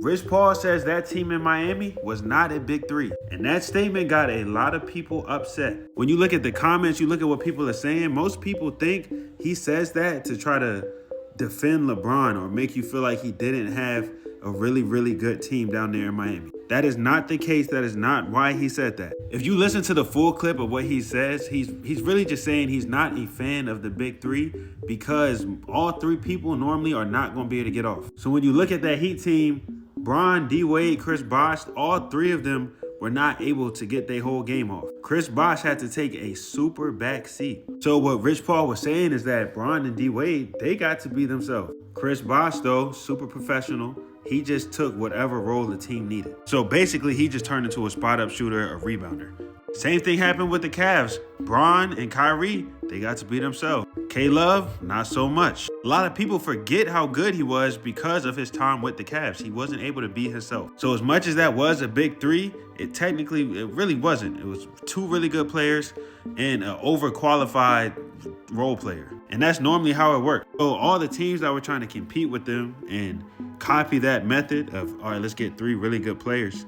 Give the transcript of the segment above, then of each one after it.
Rich Paul says that team in Miami was not a big three. And that statement got a lot of people upset. When you look at the comments, you look at what people are saying, most people think he says that to try to defend LeBron or make you feel like he didn't have a really, really good team down there in Miami. That is not the case. That is not why he said that. If you listen to the full clip of what he says, he's really just saying he's not a fan of the big three because all three people normally are not going to be able to get off. So when you look at that Heat team, Bron, D-Wade, Chris Bosh, all three of them were not able to get their whole game off. Chris Bosh had to take a super back seat. So what Rich Paul was saying is that Bron and D-Wade, they got to be themselves. Chris Bosh, though, super professional. He just took whatever role the team needed. So basically, he just turned into a spot-up shooter, a rebounder. Same thing happened with the Cavs. Bron and Kyrie, they got to be themselves. K-Love, not so much. A lot of people forget how good he was because of his time with the Cavs. He wasn't able to be himself. So as much as that was a big three, it really wasn't. It was two really good players and an overqualified role player. And that's normally how it works. So all the teams that were trying to compete with them and copy that method of, all right, let's get three really good players,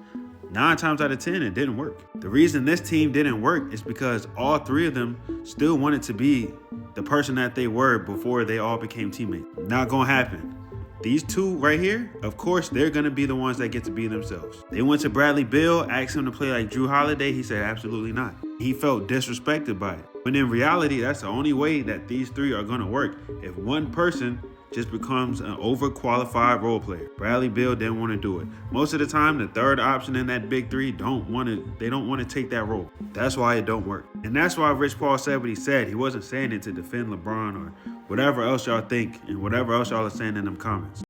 9 times out of 10, it didn't work. The reason this team didn't work is because all three of them still wanted to be the person that they were before they all became teammates. Not gonna happen. These two right here, of course, they're gonna be the ones that get to be themselves. They went to Bradley Beal, asked him to play like Drew Holiday. He said absolutely not. He felt disrespected by it. But in reality, that's the only way that these three are gonna work. If one person just becomes an overqualified role player. Bradley Beal didn't want to do it. Most of the time, the third option in that big three don't want to take that role. That's why it don't work. And that's why Rich Paul said what he said. He wasn't saying it to defend LeBron or whatever else y'all think and whatever else y'all are saying in them comments.